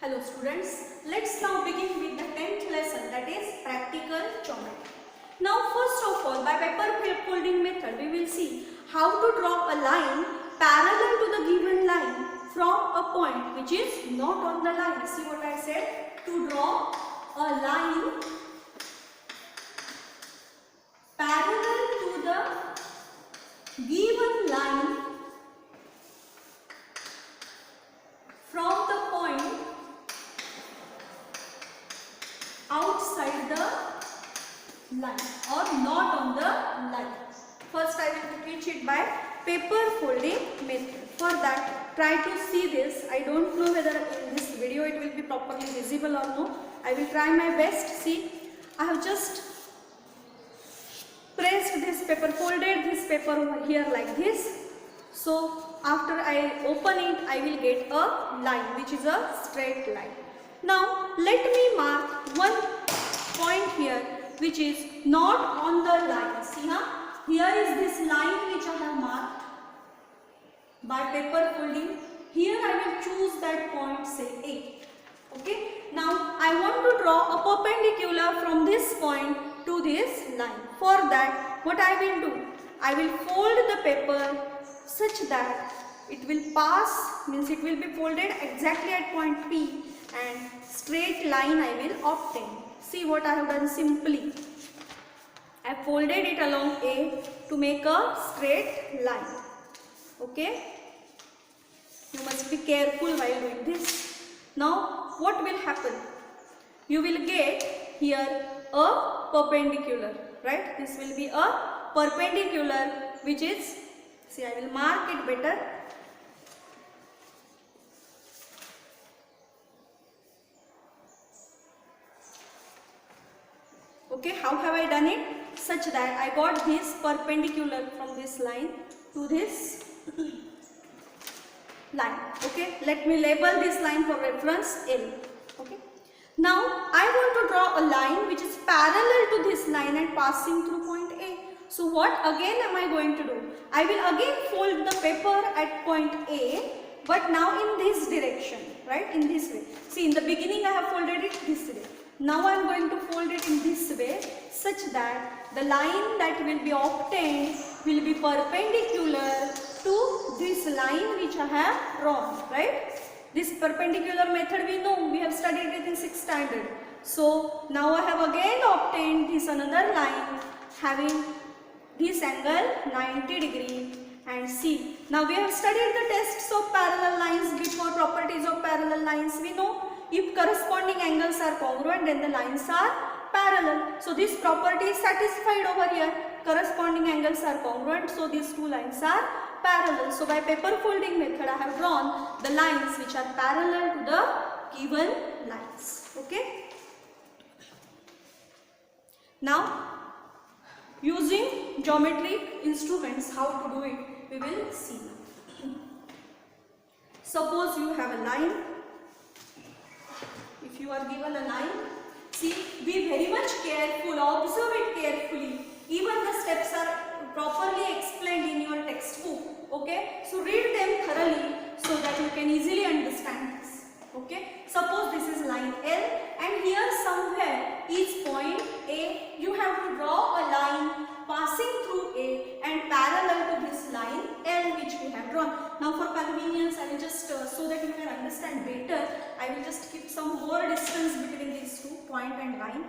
Hello students, let's now begin with the 10th lesson, that is practical geometry. Now first of all, by paper folding method we will see how to draw a line parallel to the given line from a point which is not on the line. See what I said? To draw a line parallel to the given line from the point outside the line or not on the line. First I will teach it by paper folding method. For that, try to see this. I don't know whether in this video it will be properly visible or no. I will try my best. See, I have just pressed this paper, folded this paper over here like this. So after I open it, I will get a line which is a straight line. Now let me mark one point here which is not on the line. See here is this line which I have marked by paper folding. Here I will choose that point, say A. Okay. Now I want to draw a perpendicular from this point to this line. For that, what I will do? I will fold the paper such that it will pass, means it will be folded exactly at point P and straight line I will obtain. See what I have done simply. I folded it along A to make a straight line. Okay. You must be careful while doing this. Now what will happen? You will get here a perpendicular, right? This will be a perpendicular which is, see, I will mark it better. Okay, how have I done it? Such that I got this perpendicular from this line to this line. Okay, let me label this line for reference L. Okay, now I want to draw a line which is parallel to this line and passing through point A. So what again am I going to do? I will again fold the paper at point A, but now in this direction, right? In this way. See, in the beginning I have folded it this way. Now I am going to fold it in this way such that the line that will be obtained will be perpendicular to this line which I have drawn, right? This perpendicular method we know, we have studied it in 6th standard. So now I have again obtained this another line having this angle 90 degree, and see, now we have studied the tests of parallel lines before, properties of parallel lines. We know if corresponding angles are congruent, then the lines are parallel. So this property is satisfied over here. Corresponding angles are congruent, so these two lines are parallel. So by paper folding method I have drawn the lines which are parallel to the given lines. Okay. Now using geometric instruments, how to do it we will see. Suppose you have a line. If you are given a line, see, be very much careful, observe it carefully. Even the steps are properly explained in your textbook. Okay, so read them thoroughly so that you can easily understand this. Okay, suppose this is line L and here somewhere is point A. You have to draw a line passing through A and parallel to this line L which we have drawn. Now for convenience I will just, so that you can understand better, I will just keep some more distance between these two, point and line.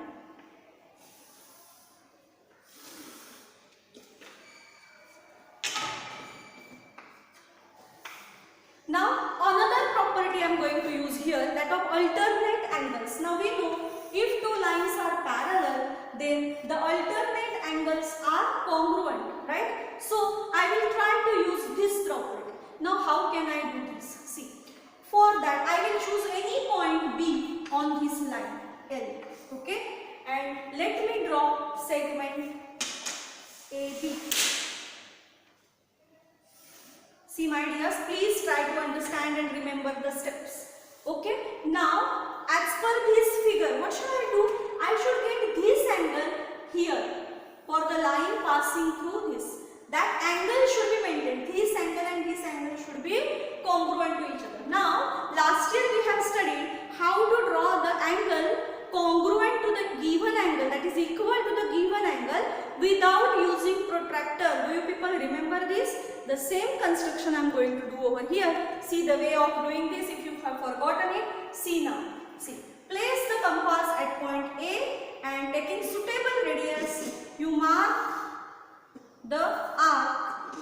Now another property I am going to use here, that of alternate angles. Now we know if two lines are parallel, then the alternate angles are congruent, right? So I will try to use this property. Now how can I do this? See, for that I will choose any point B on this line L, okay? And let me draw segment AB. See my dears, please try to understand and remember the steps. Okay, now as per this figure, what should I do? I should get this angle here for the line passing through this. That angle should be maintained. This angle and this angle should be congruent to each other. Now, last year we have studied how angle congruent to the given angle, that is equal to the given angle without using protractor. Do you people remember this? The same construction I am going to do over here. See the way of doing this. If you have forgotten it, see now. See, place the compass at point A and taking suitable radius, you mark the arc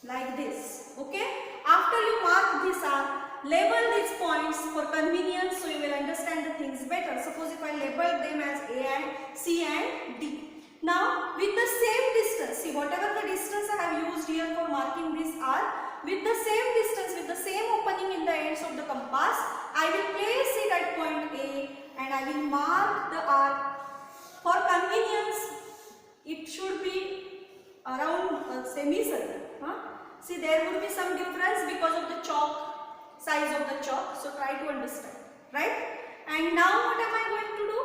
like this. Okay? After you mark this arc, label these points for convenience so you will understand the things better. Suppose if I label them as A and C and D. Now with the same distance, see whatever the distance I have used here for marking this arc, with the same distance, with the same opening in the ends of the compass, I will place it at point A and I will mark the arc. For convenience, it should be around a semicircle. See, there would be some difference because of the chalk, size of the chalk. So try to understand, right? And now what am I going to do?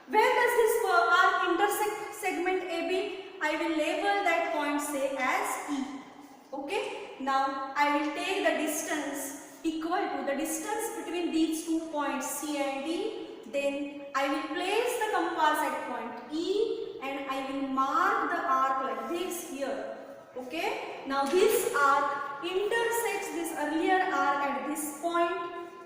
Where does this arc intersect segment AB? I will label that point say as E. Okay? Now I will take the distance equal to the distance between these 2 points C and D. Then I will place the compass at point E and I will mark the arc like this here. Okay? Now this arc intersects this earlier arc at this point.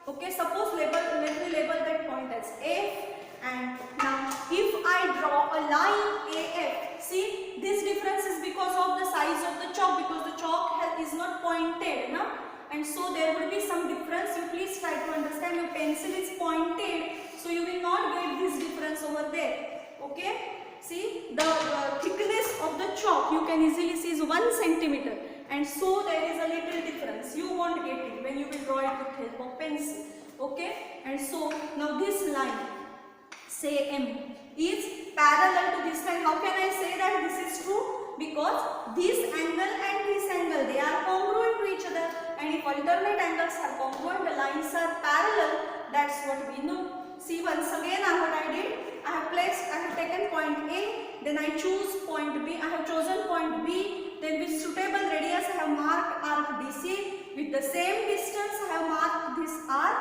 Okay? Suppose let me label that point as F. And now if I draw a line AF, see this difference is because of the size of the chalk, because the chalk is not pointed, no? And so there will be some difference. You please try to understand, your pencil is pointed, so you will not get this difference over there. Okay? See the thickness of the chalk you can easily see is 1 centimeter, and so there is a little difference. You won't get it when you will draw it with help of pencil. Okay? And so now this line, say M, is parallel to this line. How can I say that this is true? Because this angle and this angle, they are congruent to each other, and if alternate angles are congruent, the lines are parallel. That's what we know. See, once again what I did, I have taken point A, then I choose point B, I have chosen point B, then with suitable radius I have marked arc DC, with the same distance I have marked this arc.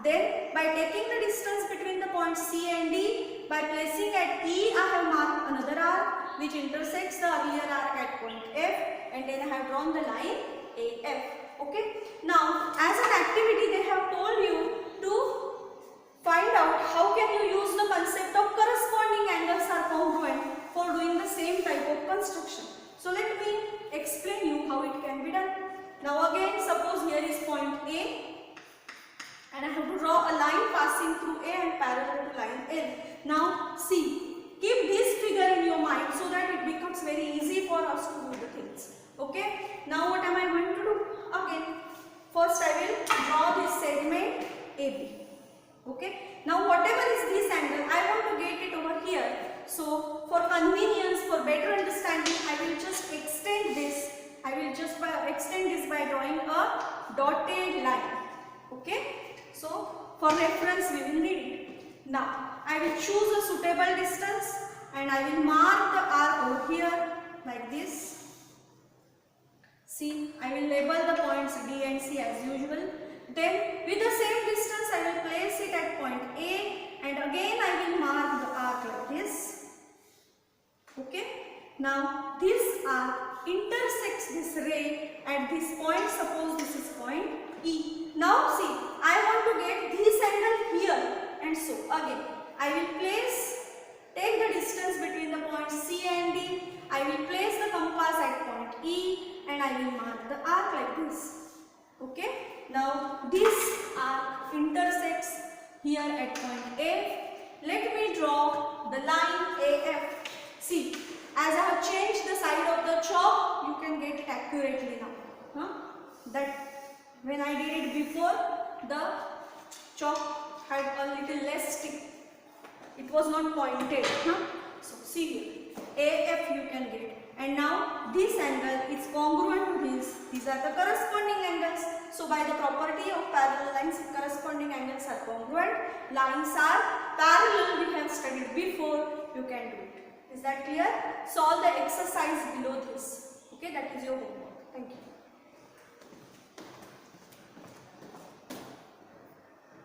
Then by taking the distance between the points C and D, by placing at E, I have marked another arc which intersects the earlier arc at point F, and then I have drawn the line AF. Okay. Now as an activity they have told you to find out how can you use the concept of corresponding angles are congruent for doing the same type of construction. So let me explain you how it can be done. Now again, suppose here is point A, and I have to draw a line passing through A and parallel to line L. Now see, keep this figure in your mind so that it becomes very easy for us to do the things. Okay. Now what am I going to do? Again, first I will draw this segment AB. Okay. Now whatever is this angle, I want to get it over here. So for convenience, for better understanding, I will just extend this. I will just extend this by drawing a dotted line. Okay. So for reference we will need it. Now I will choose a suitable distance and I will mark the arc over here like this. See, I will label the points D and C as usual. Then with the same distance I will place it at point A, and again I will mark the arc like this. Okay. Now this arc intersects this ray at this point. Suppose this is point E. Now see, I want to get this angle here, and so again I will take the distance between the points C and D. I will place the compass at point E and I will mark the arc like this. Okay. Now this arc intersects here at point A. Let me draw the line AF. See, as I have changed the side of the chalk, you can get it accurately now. That when I did it before, the chalk had a little less stick. It was not pointed. So see here, AF you can get. And now this angle is congruent to this. These are the corresponding angles. So by the property of parallel lines, corresponding angles are congruent. Lines are parallel. We have studied before. You can do it. Is that clear? Solve the exercise below this. Okay, that is your homework.